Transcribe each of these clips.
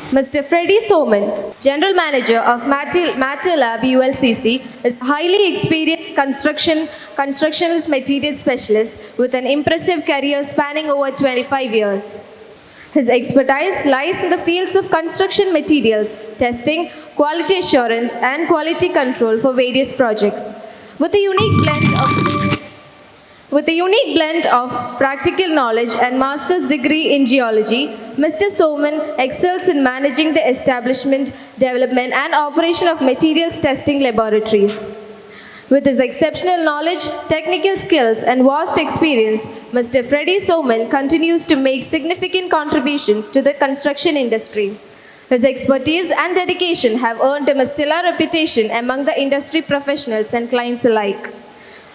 Mr. Freddy Soman, General Manager of Matter Lab ULCC, is a highly experienced constructional material specialist with an impressive career spanning over 25 years. His expertise lies in the fields of construction materials, testing, quality assurance, and quality control for various projects. With a unique blend of practical knowledge and master's degree in geology, Mr. Soman excels in managing the establishment, development, and operation of materials testing laboratories. With his exceptional knowledge, technical skills, and vast experience, Mr. Freddy Soman continues to make significant contributions to the construction industry. His expertise and dedication have earned him a stellar reputation among the industry professionals and clients alike.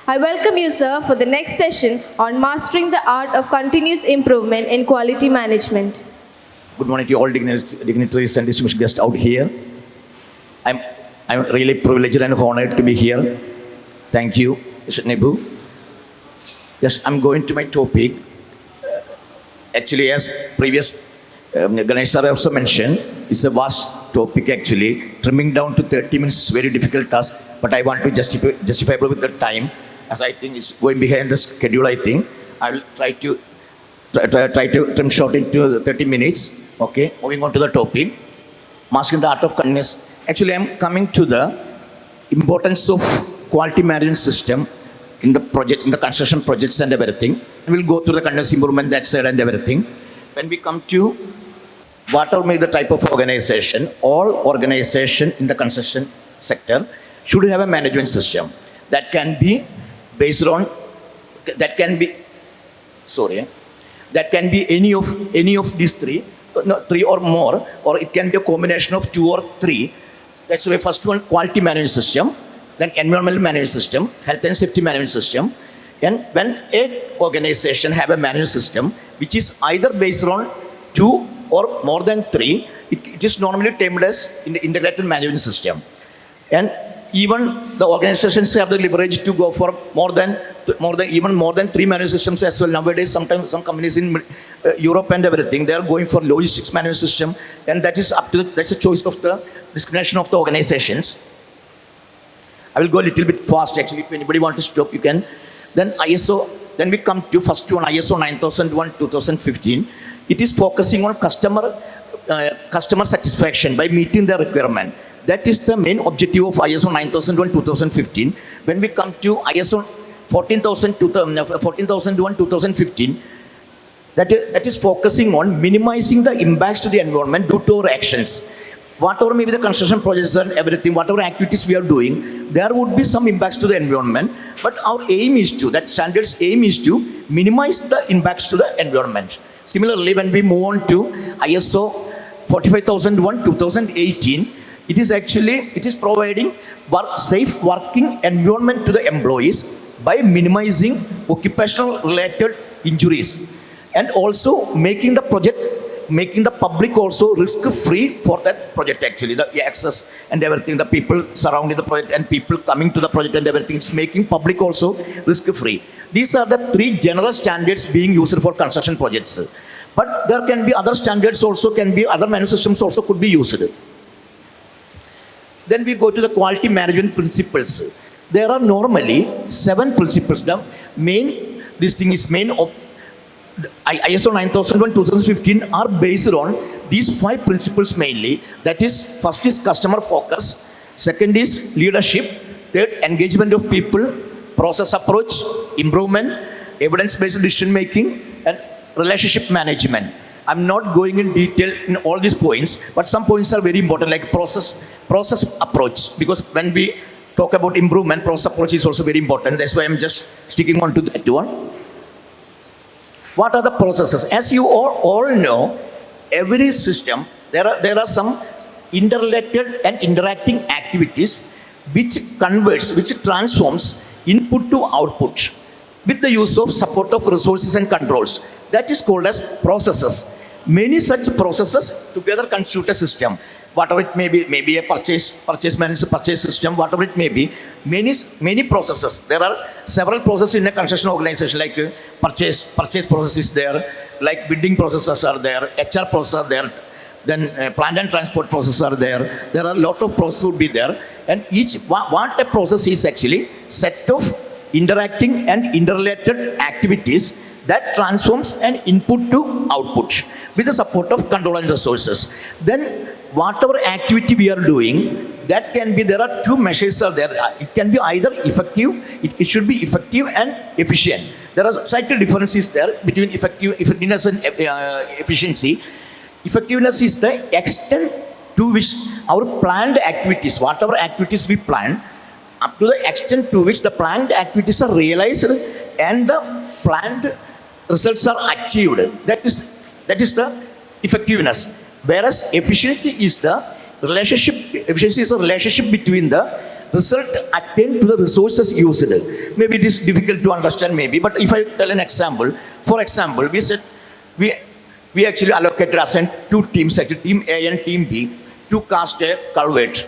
I welcome you, sir, for the next session on mastering the art of continuous improvement in quality management. Good morning to all dignitaries and distinguished guests out here. I'm really privileged and honored to be here. Thank you, Mr. Nebu. Yes, I'm going to my topic. Actually, as previous Ganesh sir also mentioned, it's a vast topic actually. Trimming down to 30 minutes is a very difficult task, but I want to justify with the time, as I think it's going behind the schedule. I think I will try to trim short into 30 minutes. Okay, moving on to the topic, mastering the art of continuous. Actually, I'm coming to the importance of quality management system in the project, in the construction projects and everything. And we'll go through the continuous improvement, that side and everything. When we come to what are the type of organization, all organization in the construction sector should have a management system that can be based on, that can be any of these three, three or more, or it can be a combination of two or three. That's the first one, quality management system, then environmental management system, health and safety management system. And when a organization have a management system which is either based on two or more than three, it is normally termed as in the integrated management system. And even the organizations have the leverage to go for more than three management systems as well. Nowadays, sometimes some companies in Europe and everything, they are going for logistics management system, and that is that's a choice of the discrimination of the organizations. I will go a little bit fast actually. If anybody wants to stop, you can. Then ISO. Then we come to first one, ISO 9001:2015. It is focusing on customer satisfaction by meeting the requirement. That is the main objective of ISO 9001:2015. When we come to ISO 14001:2015, that is focusing on minimizing the impacts to the environment due to our actions. Whatever maybe the construction projects and everything, whatever activities we are doing, there would be some impacts to the environment. But our aim is to, that standard's aim is to minimize the impacts to the environment. Similarly, when we move on to ISO 45001:2018, it is providing safe working environment to the employees by minimizing occupational related injuries, and also making the public also risk free for that project. Actually, the access and everything, the people surrounding the project and people coming to the project and everything, it's making public also risk free. These are the three general standards being used for construction projects. But there can be other standards also, other management systems also could be used. Then we go to the quality management principles. There are normally 7 principles. The main of ISO 9001:2015 are based on these 5 principles mainly. That is, first is customer focus, second is leadership, third engagement of people, process approach, improvement, evidence-based decision making, and relationship management. I'm not going in detail in all these points, but some points are very important, like process approach, because when we talk about improvement, process approach is also very important. That's why I'm just sticking on to that one. What are the processes? As you all know, every system, there are some interrelated and interacting activities which transforms input to output with the use of support of resources and controls. That is called as processes. Many such processes together constitute a system. Whatever it may be, maybe a purchase system, whatever it may be, many processes. There are several processes in a construction organization, like purchase process is there, like bidding processes are there, HR processes are there, then plant and transport processes are there. There are a lot of processes would be there. And each, what a process is actually, set of interacting and interrelated activities that transforms an input to output with the support of control and resources. Then whatever activity we are doing, that can be, there are two measures are there. It can be either effective, it should be effective and efficient. There are slight differences there between effectiveness and efficiency. Effectiveness is the extent to which our planned activities, whatever activities we plan, up to the extent to which the planned activities are realized and the planned results are achieved. That is the effectiveness. Whereas efficiency is the relationship between the result attained to the resources used. Maybe it is difficult to understand, maybe, but if I tell an example, for example, we said we actually allocated, assigned two teams, actually team A and team B, to cast a culvert.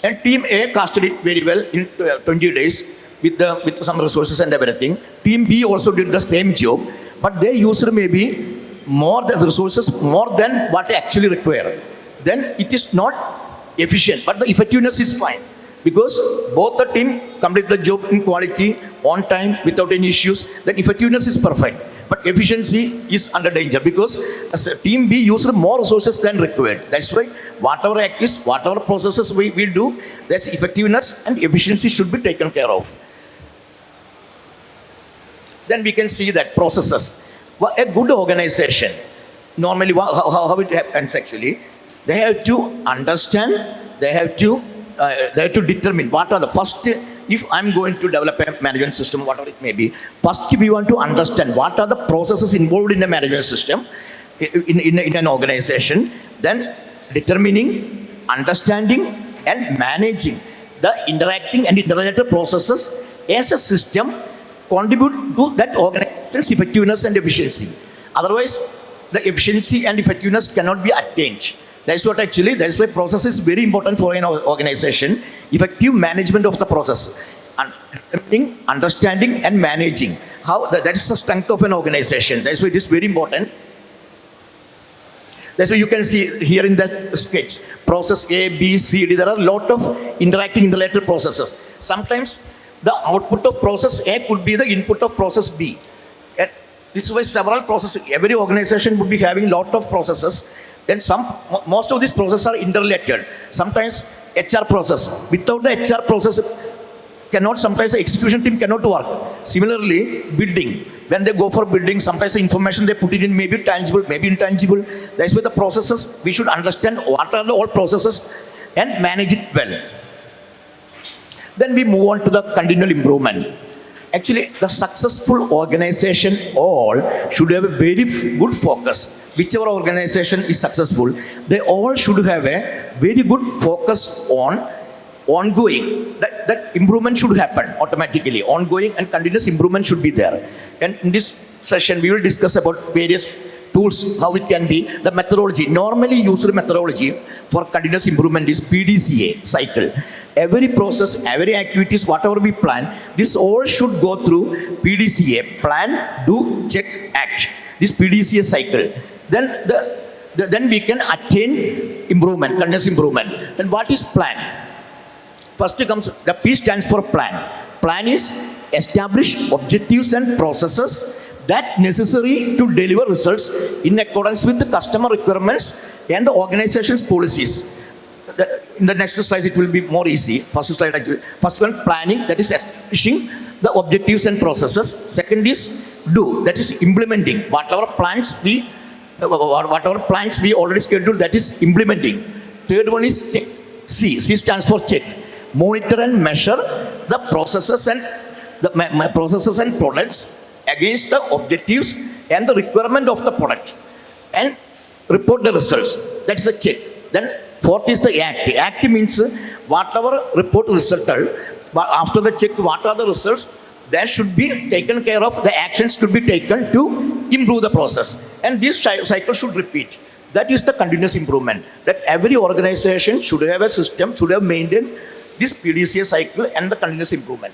And team A casted it very well in 20 days with some resources and everything. Team B also did the same job, but they used maybe more than the resources, more than what they actually require. Then it is not efficient, but the effectiveness is fine, because both the team complete the job in quality, on time, without any issues. Then effectiveness is perfect, but efficiency is under danger, because as team B used more resources than required. That's why whatever activities, whatever processes we will do, that's effectiveness and efficiency should be taken care of. Then we can see that processes. Well, a good organization, normally how it happens actually, they have to understand, they have to determine what are the first, if I'm going to develop a management system, whatever it may be, first we want to understand what are the processes involved in a management system, in an organization, then determining, understanding and managing the interacting and interrelated processes as a system contribute to that organization's effectiveness and efficiency. Otherwise, the efficiency and effectiveness cannot be attained. That's why process is very important for an organization. Effective management of the process. Understanding and managing. That is the strength of an organization. That's why it is very important. That's why you can see here in that sketch, process A, B, C, D, there are a lot of interacting interrelated processes. Sometimes the output of process A could be the input of process B. And this is why several processes, every organization would be having a lot of processes. Then most of these processes are interrelated. Sometimes HR process, without the HR process, sometimes the execution team cannot work. Similarly, bidding, when they go for bidding, sometimes the information they put it in may be tangible, maybe intangible. That's why the processes, we should understand what are the all processes and manage it well. Then we move on to the continual improvement. Actually, the successful organization all should have a very good focus. Whichever organization is successful, they all should have a very good focus on ongoing. That improvement should happen automatically. Ongoing and continuous improvement should be there. And in this session, we will discuss about various tools, how it can be. The methodology, normally used methodology for continuous improvement is PDCA cycle. Every process, every activities, whatever we plan, this all should go through PDCA, plan, do, check, act. This PDCA cycle. Then we can attain improvement, continuous improvement. Then what is plan? First comes, the P stands for plan. Plan is establish objectives and processes that necessary to deliver results in accordance with the customer requirements and the organization's policies. In the next slide, it will be more easy. First one, planning, that is establishing the objectives and processes. Second is do, that is implementing. Whatever plans we already scheduled, that is implementing. Third one is check. C stands for check. Monitor and measure the processes and products against the objectives and the requirement of the product and report the results. That's a check. Then fourth is the act. Act means whatever report resulted, but after the check, what are the results, that should be taken care of. The actions should be taken to improve the process. And this cycle should repeat. That is the continuous improvement. That every organization should have a system, should have maintained this PDCA cycle and the continuous improvement.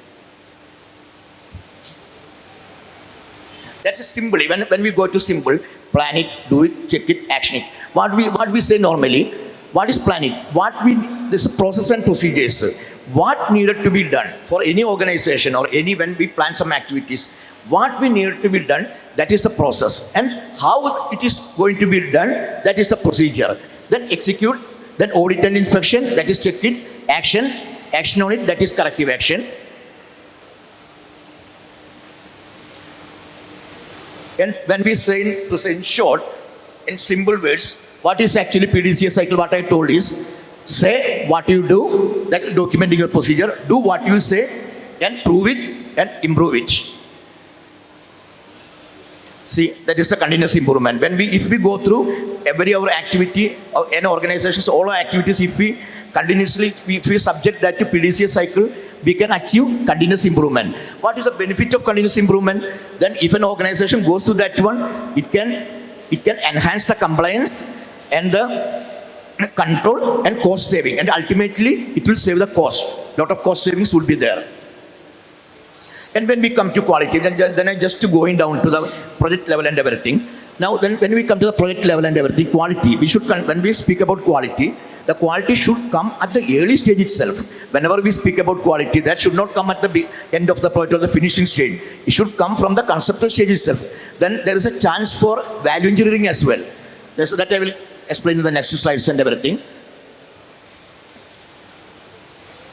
That's a symbol. When we go to symbol, plan it, do it, check it, action it. what we say normally, what is planning? This is process and procedures. What needed to be done for any organization or any when we plan some activities, what we need to be done, that is the process. And how it is going to be done, that is the procedure. Then execute, then audit and inspection, that is check it, action on it, that is corrective action. And when we say to say in short, in simple words, what is actually PDCA cycle, what I told is, say what you do, that documenting your procedure, do what you say, and prove it and improve it. See, that is the continuous improvement. If we go through every our activity, or any organizations, all our activities, if we continuously, if we subject that to PDCA cycle, we can achieve continuous improvement. What is the benefit of continuous improvement? Then if an organization goes to that one, it can enhance the compliance and the control and cost saving, and ultimately it will save the cost. Lot of cost savings will be there. And when we come to quality, then I just going down to the project level and everything. Now, then when we come to the project level and everything, quality, when we speak about quality, the quality should come at the early stage itself. Whenever we speak about quality, that should not come at the end of the project or the finishing stage. It should come from the conceptual stage itself. Then there is a chance for value engineering as well. So that I will explain in the next slides and everything.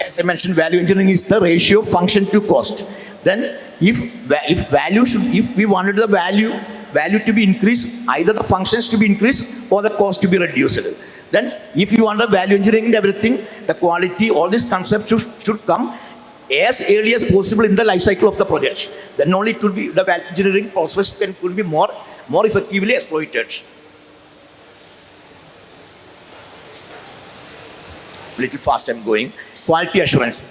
As I mentioned, value engineering is the ratio of function to cost. Then if we wanted the value to be increased, either the functions to be increased or the cost to be reduced. Then if you want the value engineering and everything, the quality, all these concepts should come as early as possible in the life cycle of the project. Then only it will be the value engineering process could be more effectively exploited. Little fast I'm going. Quality assurance.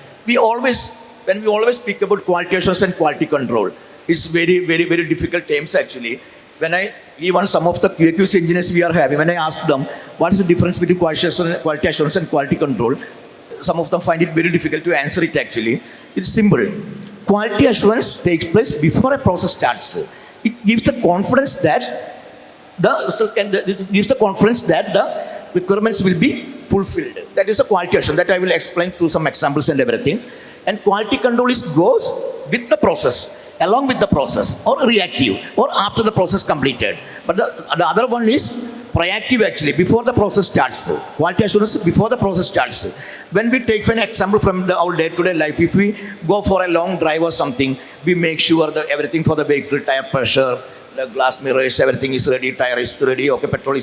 When we always speak about quality assurance and quality control, it's very, very, very difficult terms actually. Even some of the QAQC engineers we are having, when I ask them, what is the difference between quality assurance and quality control? Some of them find it very difficult to answer it actually. It's simple. Quality assurance takes place before a process starts. It gives the confidence that the requirements will be fulfilled. That is a quality assurance that I will explain through some examples and everything. And quality control goes with the process, along with the process, or reactive, or after the process completed. But the other one is proactive actually, before the process starts. Quality assurance before the process starts. When we take an example from our day-to-day life, if we go for a long drive or something, we make sure that everything for the vehicle, tire pressure, the glass mirrors, everything is ready, tire is ready, okay, petrol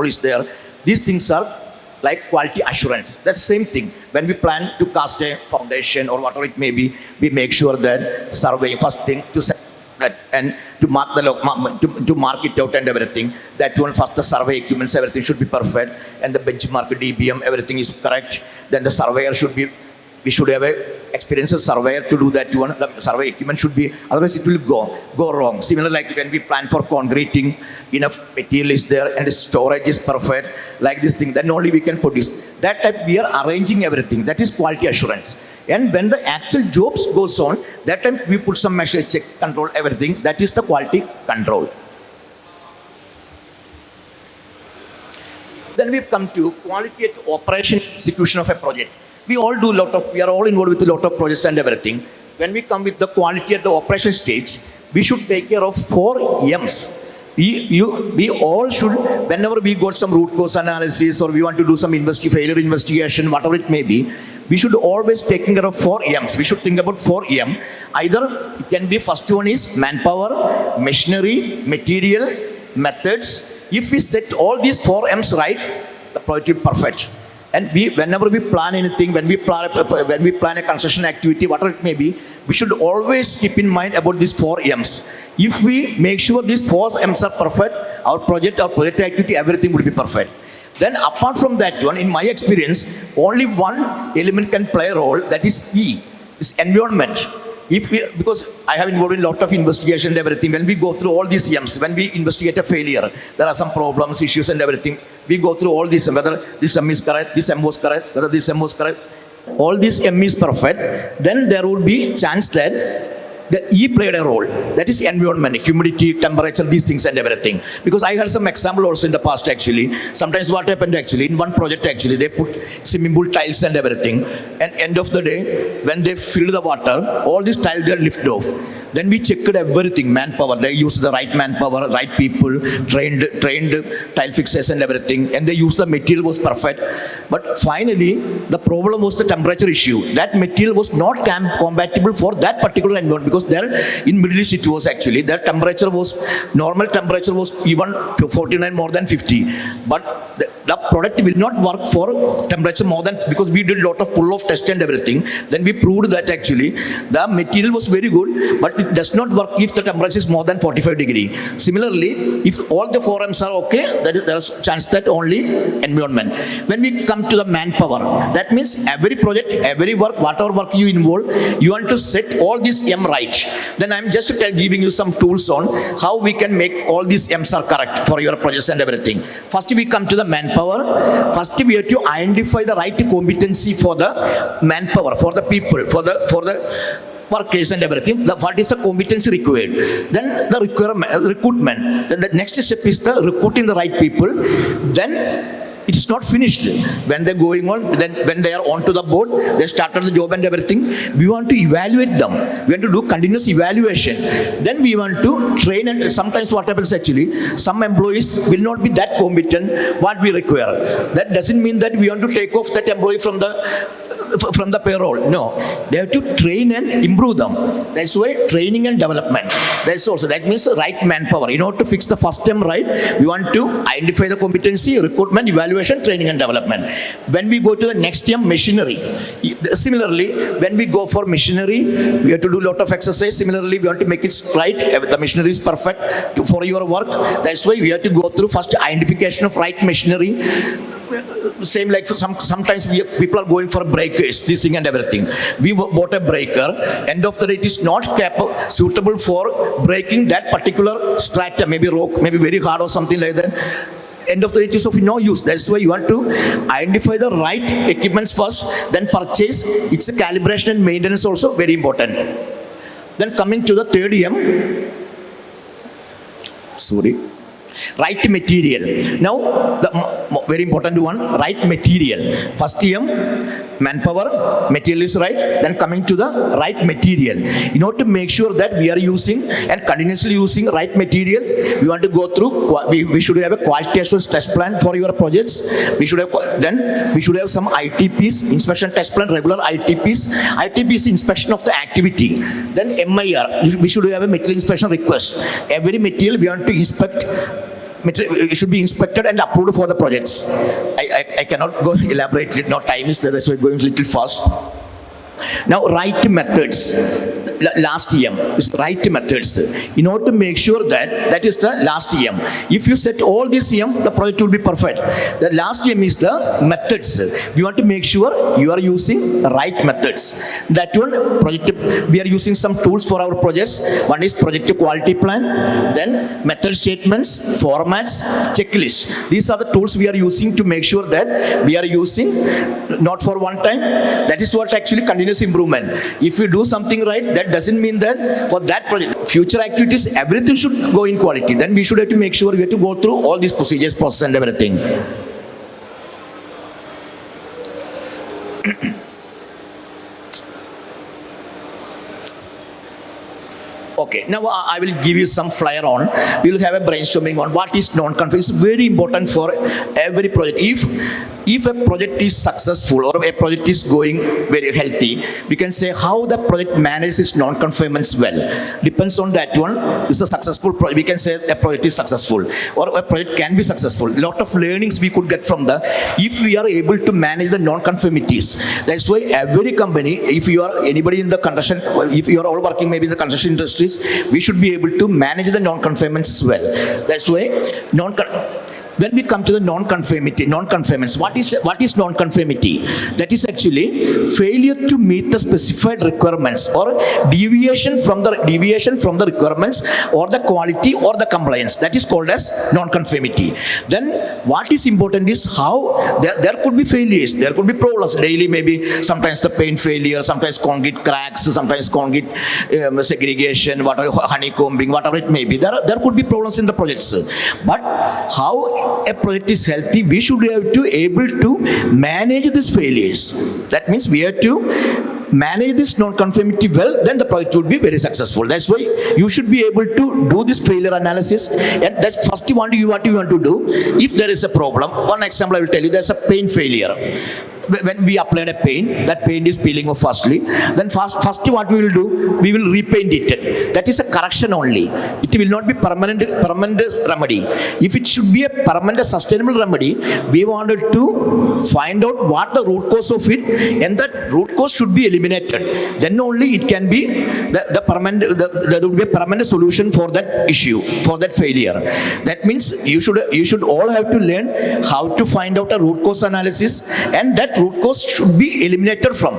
is there. These things are like quality assurance. That's the same thing. When we plan to cast a foundation or whatever it may be, we make sure that survey, first thing to set that and to mark to mark it out and everything. That one first the survey equipments, everything should be perfect, and the benchmark DBM, everything is correct. Then the surveyor we should have a experienced surveyor to do that one. The survey equipment should be, otherwise it will go wrong. Similar like when we plan for concreting, enough material is there and the storage is perfect, like this thing, then only we can produce. That type we are arranging everything. That is quality assurance. And when the actual jobs goes on, that time we put some measures, check, control everything. That is the quality control. Then we come to quality at operation execution of a project. We are all involved with a lot of projects and everything. When we come with the quality at the operation stage, we should take care of 4 M's. We all should, whenever we got some root cause analysis or we want to do some failure investigation, whatever it may be, we should always take care of 4 M's. We should think about 4 M. Either it can be, first one is manpower, machinery, material, methods. If we set all these 4 M's right, the project will be perfect. And whenever we plan anything, when we plan a construction activity, whatever it may be, we should always keep in mind about these 4 M's. If we make sure these 4 M's are perfect, our project activity, everything will be perfect. Then apart from that one, in my experience, only one element can play a role, that is E, is environment. Because I have involved in a lot of investigation and everything, when we go through all these M's, when we investigate a failure, there are some problems, issues and everything. We go through all these, whether this M is correct, this M was correct, whether this M was correct. All this M is perfect. Then there would be chance that the E played a role. That is environment, humidity, temperature, these things and everything. Because I had some example also in the past actually. Sometimes what happened actually, in one project actually, they put swimming pool tiles and everything. And end of the day, when they filled the water, all these tiles are lifted off. Then we checked everything, manpower. They used the right manpower, right people, trained tile fixers and everything. And they used the material was perfect. But finally, the problem was the temperature issue. That material was not compatible for that particular environment because there in Middle East it was actually, their temperature was, normal temperature was even 49 more than 50. But the product will not work for temperature more than, because we did a lot of pull-off test and everything. Then we proved that actually the material was very good, but it does not work if the temperature is more than 45 degree. Similarly, if all the forums are okay, there is chance that only environment. When we come to the manpower, that means every project, every work, whatever work you involve, you want to set all these M right. Then I'm just giving you some tools on how we can make all these M's are correct for your projects and everything. First we come to the manpower. First we have to identify the right competency for the manpower, for the people, for the workers and everything. What is the competency required? Then the recruitment. Then the next step is the recruiting the right people. Then it is not finished. When they're going on, then when they are onto the board, they started the job and everything. We want to evaluate them. We want to do continuous evaluation. Then we want to train, and sometimes what happens actually, some employees will not be that competent what we require. That doesn't mean that we want to take off that employee from the payroll. No, they have to train and improve them. That's why training and development. That means the right manpower. In order to fix the first term right, we want to identify the competency, recruitment, evaluation, training and development. When we go to the next term, machinery. Similarly, when we go for machinery, we have to do a lot of exercise. Similarly, we want to make it right. The machinery is perfect for your work. That's why we have to go through first identification of right machinery. Same like for sometimes people are going for breakers, this thing and everything. We bought a breaker. End of the day, it is not suitable for breaking that particular strata, maybe rock, maybe very hard or something like that. End of the day, it is of no use. That's why you want to identify the right equipments first, then purchase. It's a calibration and maintenance also very important. Then coming to the third M. Right material. Now, the very important one, right material. First M, manpower, material is right. Then coming to the right material. In order to make sure that we are using and continuously using right material, we want to go through, we should have a quality assurance test plan for your projects. We should have some ITPs, inspection test plan, regular ITPs. ITP is inspection of the activity. Then MIR, we should have a material inspection request. Every material we want to inspect. It should be inspected and approved for the projects. I cannot go elaborate, no time is there, that's why I'm going a little fast. Now, right methods. Last EM is right methods. In order to make sure that is the last EM. If you set all these EM, the project will be perfect. The last EM is the methods. We want to make sure you are using right methods. That one, we are using some tools for our projects. One is project quality plan, then method statements, formats, checklists. These are the tools we are using to make sure that we are using not for one time. That is what actually continuous improvement. If you do something right, that doesn't mean that for that project, future activities, everything should go in quality. Then we should have to make sure we have to go through all these procedures, process and everything. Okay, now I will give you some flyer on. We will have a brainstorming on what is non-conforming. It's very important for every project. If a project is successful or a project is going very healthy, we can say how the project manages its non-conformance well. Depends on that one. It's a successful project. We can say a project is successful or a project can be successful. A lot of learnings we could get from if we are able to manage the non-conformities. That's why every company, if you are anybody in the construction, if you are all working maybe in the construction industries, we should be able to manage the non-conformance well. That's why When we come to the non-conformance, what is non-conformity? That is actually failure to meet the specified requirements or deviation from the requirements or the quality or the compliance. That is called as non-conformity. Then what is important is how there could be failures, there could be problems daily, maybe sometimes the paint failure, sometimes concrete cracks, sometimes concrete segregation, whatever, honeycombing, whatever it may be. There could be problems in the projects. But how a project is healthy, we should have to able to manage these failures. That means we have to manage this non-conformity well, then the project would be very successful. That's why you should be able to do this failure analysis, and that's first what you want to do. If there is a problem, one example I will tell you, there's a paint failure. When we applied a paint, that paint is peeling off firstly. Then first what we will do, we will repaint it. That is a correction only. It will not be permanent remedy. If it should be a permanent sustainable remedy, we wanted to find out what the root cause of it, and that root cause should be eliminated. Then only it can be the permanent. There will be a permanent solution for that issue, for that failure. That means you should all have to learn how to find out a root cause analysis, and that root cause should be eliminated from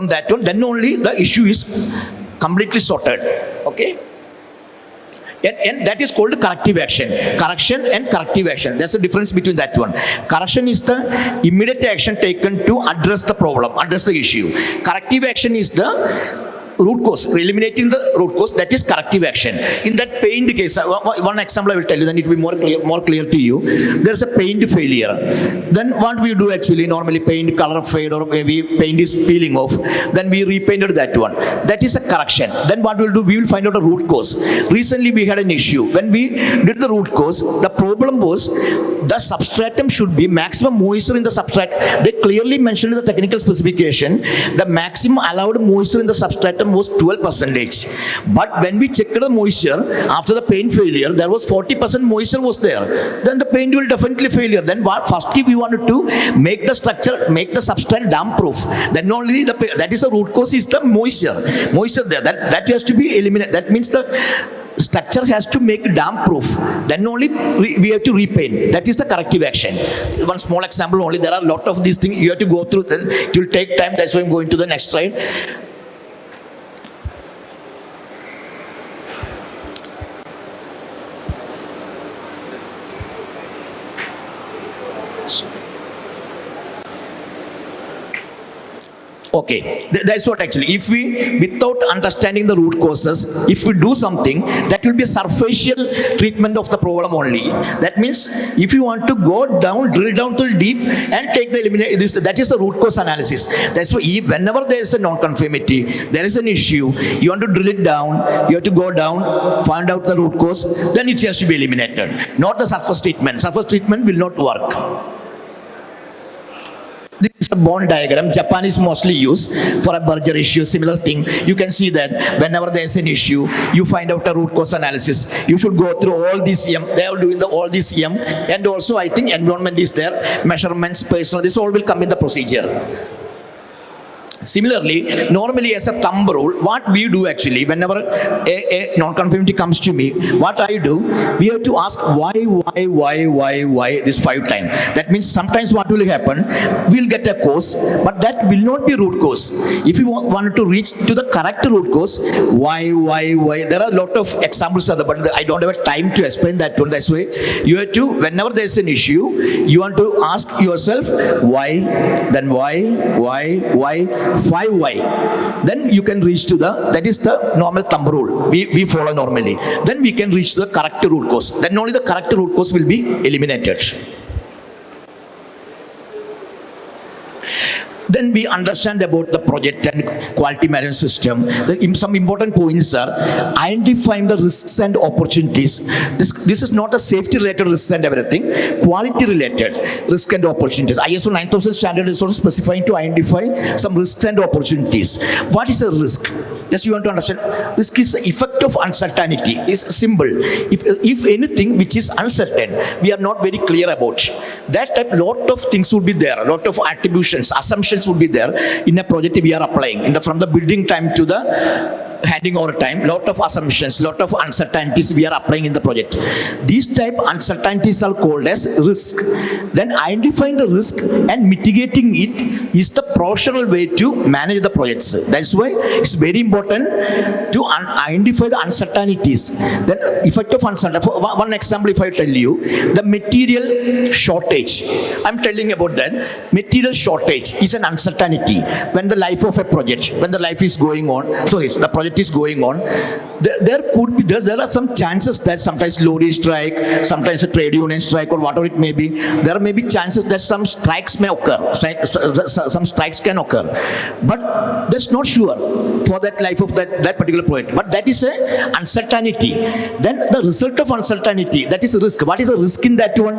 that one. Then only the issue is completely sorted. Okay. And that is called corrective action. Correction and corrective action. There's a difference between that one. Correction is the immediate action taken to address the problem, address the issue. Corrective action is the root cause, eliminating the root cause. That is corrective action. In that paint case, one example I will tell you, then it will be more clear to you. There's a paint failure. Then what we do actually, normally paint color fade, or maybe paint is peeling off. Then we repainted that one. That is a correction. Then what we'll do, we will find out a root cause. Recently we had an issue. When we did the root cause, the problem was the substratum should be maximum moisture in the substrate. They clearly mentioned in the technical specification, the maximum allowed moisture in the substratum was 12%. But when we checked the moisture after the paint failure, there was 40% moisture was there. Then the paint will definitely failure. Then what? Firstly, we wanted to make the structure, make the substrate damp proof. Then only that is the root cause is the moisture there. That has to be eliminated. That means the structure has to make damp proof. Then only we have to repaint. That is the corrective action. One small example only. There are a lot of these things you have to go through. Then it will take time. That's why I'm going to the next slide. Okay, that's what actually, if we, without understanding the root causes, if we do something, that will be a superficial treatment of the problem only. That means, if you want to go down, drill down till deep and take the eliminate this, that is the root cause analysis. That's why whenever there is a non-conformity, there is an issue, you want to drill it down, you have to go down, find out the root cause, then it has to be eliminated. Not the surface treatment. Surface treatment will not work. This is a bond diagram. Japan is mostly used for a merger issue, similar thing. You can see that whenever there is an issue, you find out a root cause analysis. You should go through all these EM. They are doing all these EM. And also I think environment is there, measurements, personal, this all will come in the procedure. Similarly, normally as a thumb rule, what we do actually, whenever a non-conformity comes to me, what I do, we have to ask why this 5 times. That means sometimes what will happen, we'll get a cause, but that will not be root cause. If you want to reach to the correct root cause, why, there are a lot of examples of that, but I don't have time to explain that one. That's why you have to, whenever there's an issue, you want to ask yourself why, then why, 5 why. Then you can reach to the, that is the normal thumb rule we follow normally. Then we can reach the correct root cause. Then only the correct root cause will be eliminated. Then we understand about the project and quality management system. Some important points are identifying the risks and opportunities. This is not a safety related risks and everything, quality related risk and opportunities. ISO 9000 standard is also specifying to identify some risks and opportunities. What is a risk? Just you want to understand, risk is the effect of uncertainty. Is simple. If anything which is uncertain, we are not very clear about. That type, lot of things would be there, a lot of attributions, assumptions would be there in a project we are applying. From the building time to the handing over time, lot of assumptions, lot of uncertainties we are applying in the project. These type uncertainties are called as risk. Then identifying the risk and mitigating it is the professional way to manage the projects. That's why it's very important to identify the uncertainties. Then effect of uncertainty. One example, if I tell you, the material shortage. I'm telling about that. Material shortage is an uncertainty. When the life of a project, when the life is going on, so the project is going on, there are some chances that sometimes lorry strike, sometimes a trade union strike or whatever it may be. There may be chances that some strikes may occur, some strikes can occur. But that's not sure for that life of that particular project. But that is a uncertainty. Then the result of uncertainty, that is a risk. What is the risk in that one?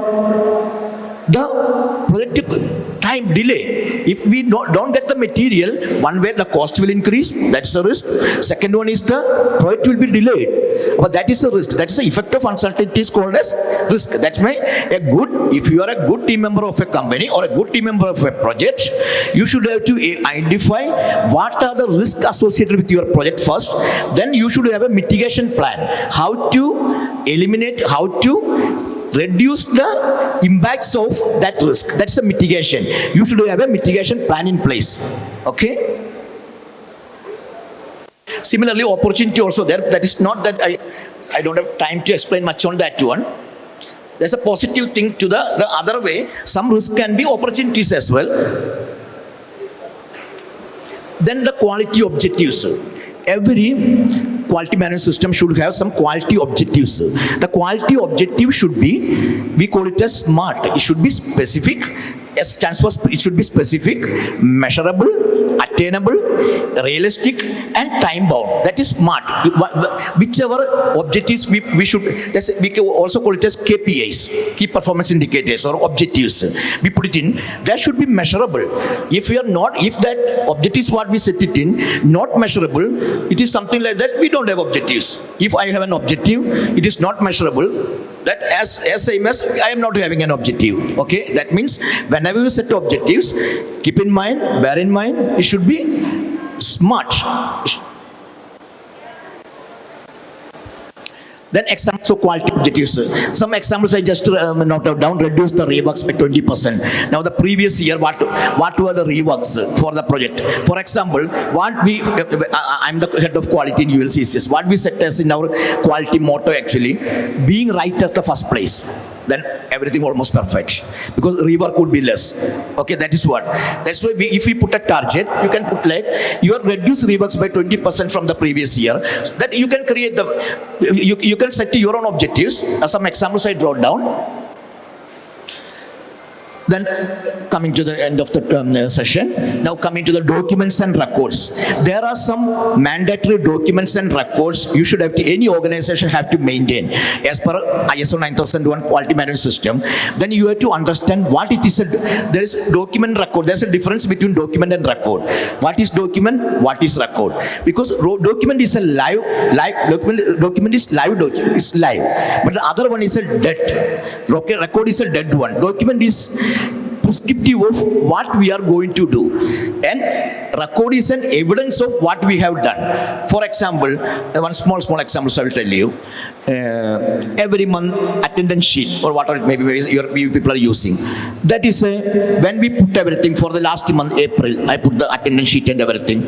The project time delay. If we don't get the material, one way the cost will increase, that's the risk. Second one is the project will be delayed. But that is the risk. That is the effect of uncertainty is called as risk. That's why if you are a good team member of a company or a good team member of a project, you should have to identify what are the risks associated with your project first. Then you should have a mitigation plan. How to eliminate, how to reduce the impacts of that risk. That's the mitigation. You should have a mitigation plan in place. Okay? Similarly, opportunity also there. That is not that I don't have time to explain much on that one. There's a positive thing to the other way. Some risk can be opportunities as well. Then the quality objectives. Every quality management system should have some quality objectives. The quality objective should be, we call it as SMART. It should be specific. S stands for, it should be specific, measurable, attainable, realistic, and time bound. That is SMART. Whichever objectives we should, we can also call it as KPIs, key performance indicators or objectives. We put it in, that should be measurable. If we are not, if that objective is what we set it in, not measurable, it is something like that, we don't have objectives. If I have an objective, it is not measurable, that as same as I am not having an objective. Okay, that means whenever you set objectives, keep in mind, bear in mind, it should be SMART. Then examples of quality objectives. Some examples I just noted down. Reduce the reworks by 20%. Now the previous year, what were the reworks for the project? For example, I'm the head of quality in ULCCS. What we set as in our quality motto actually, being right as the first place. Then everything almost perfect, because rework would be less. Okay, that is what. That's why if we put a target, you can put like you reduce reworks by 20% from the previous year. That you can create you can set your own objectives. Some examples I brought down. Then coming to the end of the session, now coming to the documents and records. There are some mandatory documents and records you should have to, any organization have to maintain as per ISO 9001 quality management system. Then you have to understand what it is. There is document record. There's a difference between document and record. What is document? What is record? Because document is a live document is live document. It's live. But the other one is a dead. Record is a dead one. Document is prescriptive of what we are going to do, and record is an evidence of what we have done. For example, one small example I will tell you. Every month attendance sheet or whatever it may be you people are using, that is when we put everything for the last month April, I put the attendance sheet and everything.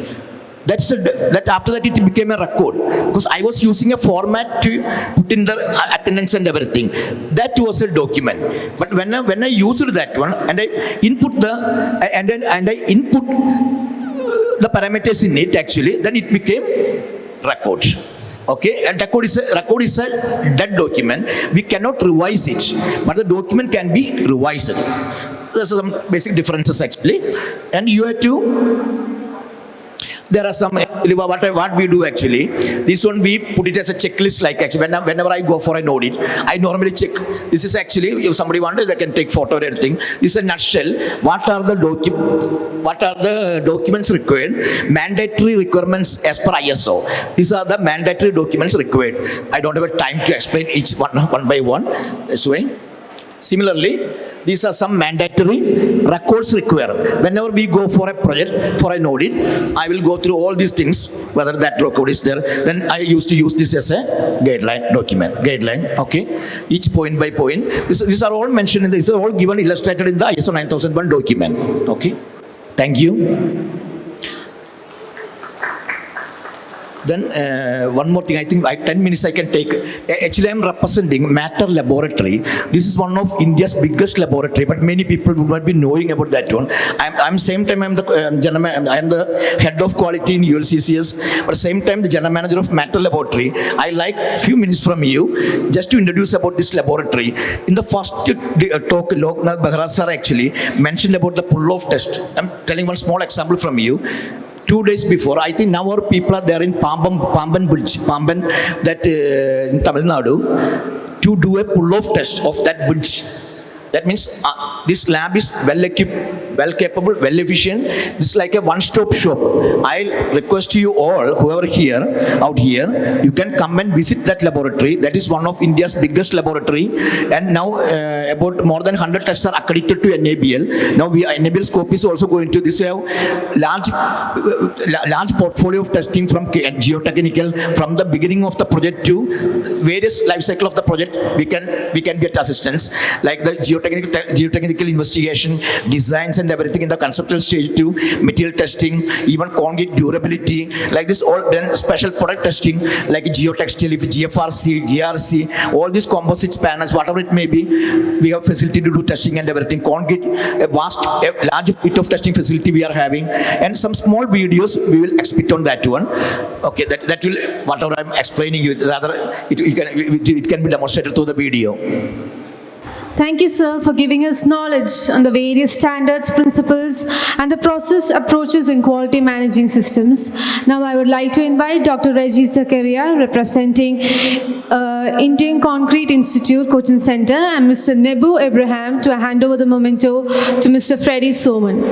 That after that it became a record, because I was using a format to put in the attendance and everything. That was a document. But when I used that one and I input the parameters in it actually, then it became record. Okay, and record is a dead document. We cannot revise it, but the document can be revised. There's some basic differences actually, and you have to. There are some, what we do actually, this one we put it as a checklist, like actually whenever I go for an audit, I normally check. This is actually, if somebody wants, they can take photo or anything. This is a nutshell. What are the documents required? Mandatory requirements as per ISO. These are the mandatory documents required. I don't have time to explain each one by one this way. Similarly, these are some mandatory records required. Whenever we go for a project, for an audit, I will go through all these things, whether that record is there. Then I used to use this as a guideline document, okay? Each point by point. These are all mentioned in this, these are all given, illustrated in the ISO 9001 document, okay? Thank you. Then one more thing, I think 10 minutes I can take. Actually, I am representing Matter Laboratory. This is one of India's biggest laboratory, but many people would not be knowing about that one. I'm same time I'm the I'm the head of quality in ULCCS, but same time the general manager of Matter Laboratory. I like few minutes from you just to introduce about this laboratory. In the first talk, Loknath Behra sir actually mentioned about the pull-off test. I'm telling one small example from you. 2 days before, I think now our people are there in Pamban bridge, that in Tamil Nadu, to do a pull-off test of that bridge. That means this lab is well equipped, well capable, well efficient. This is like a one-stop shop. I'll request you all, whoever here, out here, you can come and visit that laboratory. That is one of India's biggest laboratory. And now about more than 100 tests are accredited to NABL. Now NABL scope is also going to this large portfolio of testing from geotechnical, from the beginning of the project to various life cycle of the project. We can get assistance, like the geotechnical investigation, designs and everything in the conceptual stage to material testing, even concrete durability, like this all. Then special product testing, like geotextile, GFRC, GRC, all these composites panels, whatever it may be, we have facility to do testing and everything. Concrete, a large bit of testing facility we are having, and some small videos we will expect on that one. Okay, that will, whatever I'm explaining you, rather it can be demonstrated through the video. Thank you, sir, for giving us knowledge on the various standards, principles, and the process approaches in quality managing systems. Now, I would like to invite Dr. Reggie Zakaria, representing Indian Concrete Institute, Cochin Center, and Mr. Nebu Abraham to hand over the memento to Mr. Freddy Soman.